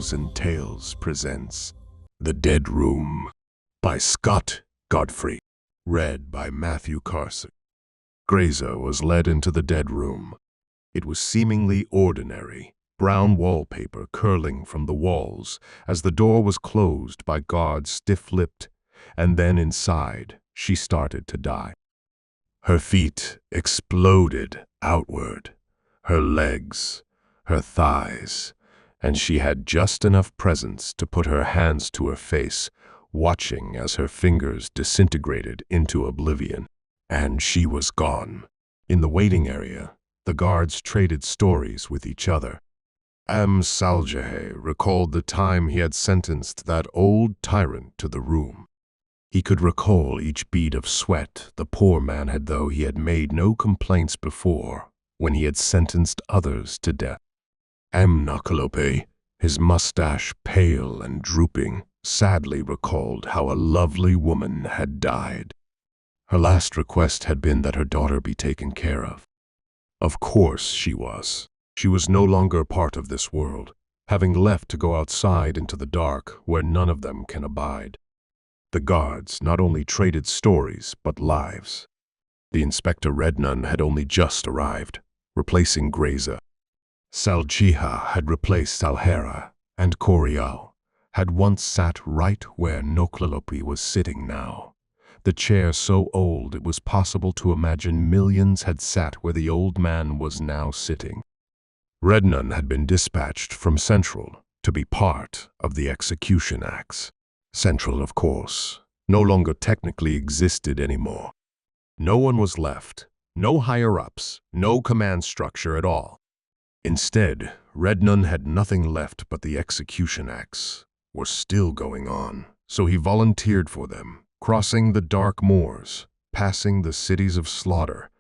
10,000 Tales presents The Dead Room by Godfrey, read by Matthew Carson. Grayza was led into the dead room. It was seemingly ordinary, brown wallpaper curling from the walls as the door was closed by guards stiff-lipped, and then inside she started to die. Her feet exploded outward, her legs, her thighs, and she had just enough presence to put her hands to her face, watching as her fingers disintegrated into oblivion. And she was gone. In the waiting area, the guards traded stories with each other. Saljeh recalled the time he had sentenced that old tyrant to the room. He could recall each bead of sweat the poor man had, though he had made no complaints before when he had sentenced others to death. Nakalope, his mustache pale and drooping, sadly recalled how a lovely woman had died. Her last request had been that her daughter be taken care of. Of course she was. She was no longer part of this world, having left to go outside into the dark where none of them can abide. The guards not only traded stories, but lives. The Inspector Rednun had only just arrived, replacing Grayza. Saljiha had replaced Salhera, and Corial had once sat right where Noklalopi was sitting now. The chair so old it was possible to imagine millions had sat where the old man was now sitting. Rednun had been dispatched from Central to be part of the execution acts. Central, of course, no longer technically existed anymore. No one was left, no higher-ups, no command structure at all. Instead, Rednun had nothing left but the execution acts were still going on, so he volunteered for them, crossing the dark moors, passing the cities of slaughter,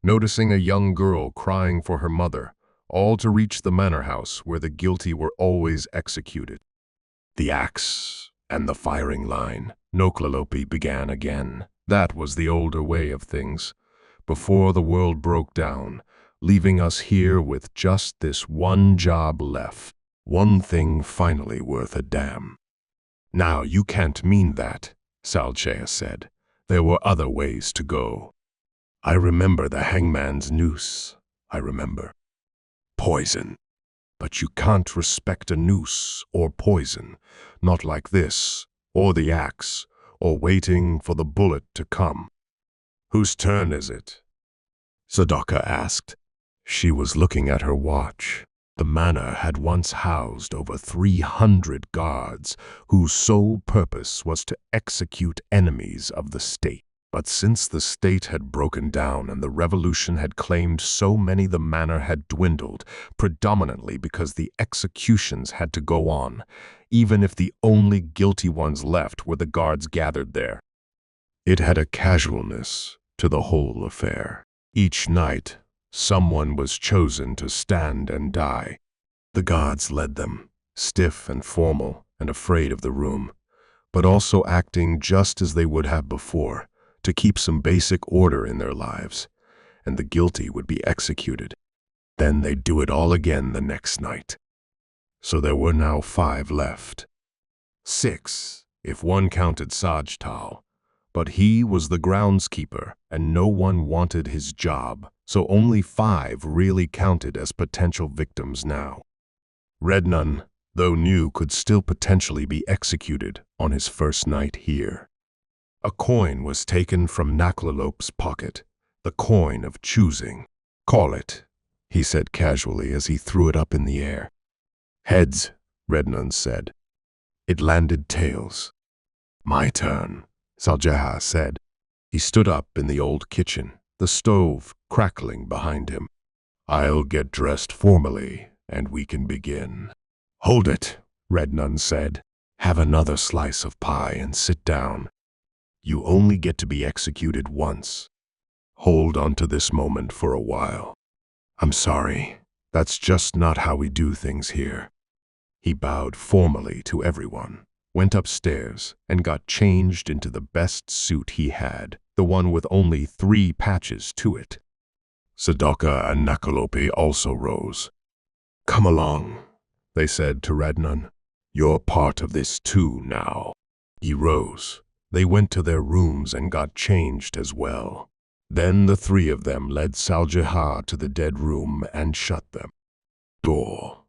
noticing a young girl crying for her mother, all to reach the manor house where the guilty were always executed. The axe and the firing line. Noklalopi began again. That was the older way of things, before the world broke down, leaving us here with just this one job left, one thing finally worth a damn. Now, you can't mean that, Saljiha said. There were other ways to go. I remember the hangman's noose. I remember. Poison. But you can't respect a noose or poison, not like this, or the axe, or waiting for the bullet to come. Whose turn is it? Sadaka asked. She was looking at her watch. The manor had once housed over 300 guards whose sole purpose was to execute enemies of the state. But since the state had broken down and the revolution had claimed so many, the manor had dwindled, predominantly because the executions had to go on, even if the only guilty ones left were the guards gathered there. It had a casualness to the whole affair. Each night, someone was chosen to stand and die. The guards led them, stiff and formal and afraid of the room, but also acting just as they would have before, to keep some basic order in their lives, and the guilty would be executed. Then they'd do it all again the next night. So there were now 5 left. 6, if one counted Sajtal, but he was the groundskeeper, and no one wanted his job, so only 5 really counted as potential victims now. Rednun, though new, could still potentially be executed on his first night here. A coin was taken from Naklalope's pocket, the coin of choosing. Call it, he said casually as he threw it up in the air. Heads, Rednun said. It landed tails. My turn, Saljiha said. He stood up in the old kitchen, the stove crackling behind him. I'll get dressed formally, and we can begin. Hold it, Rednun said. Have another slice of pie and sit down. You only get to be executed once. Hold on to this moment for a while. I'm sorry, that's just not how we do things here. He bowed formally to everyone, went upstairs, and got changed into the best suit he had, the one with only 3 patches to it. Sadaka and Nakalope also rose. Come along, they said to Rednon. "You're part of this too now." He rose. They went to their rooms and got changed as well. Then the three of them led Saljahar to the dead room and shut them. Door.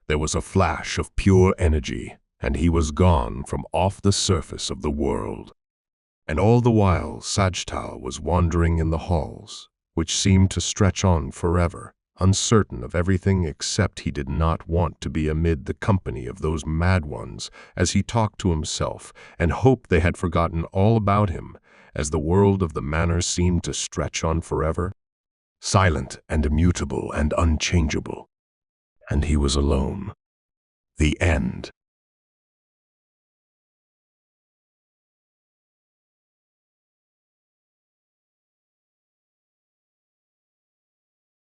There was a flash of pure energy, and he was gone from off the surface of the world. And all the while Sajtal was wandering in the halls, which seemed to stretch on forever, uncertain of everything except he did not want to be amid the company of those mad ones as he talked to himself and hoped they had forgotten all about him, as the world of the manor seemed to stretch on forever, silent and immutable and unchangeable. And he was alone. The end.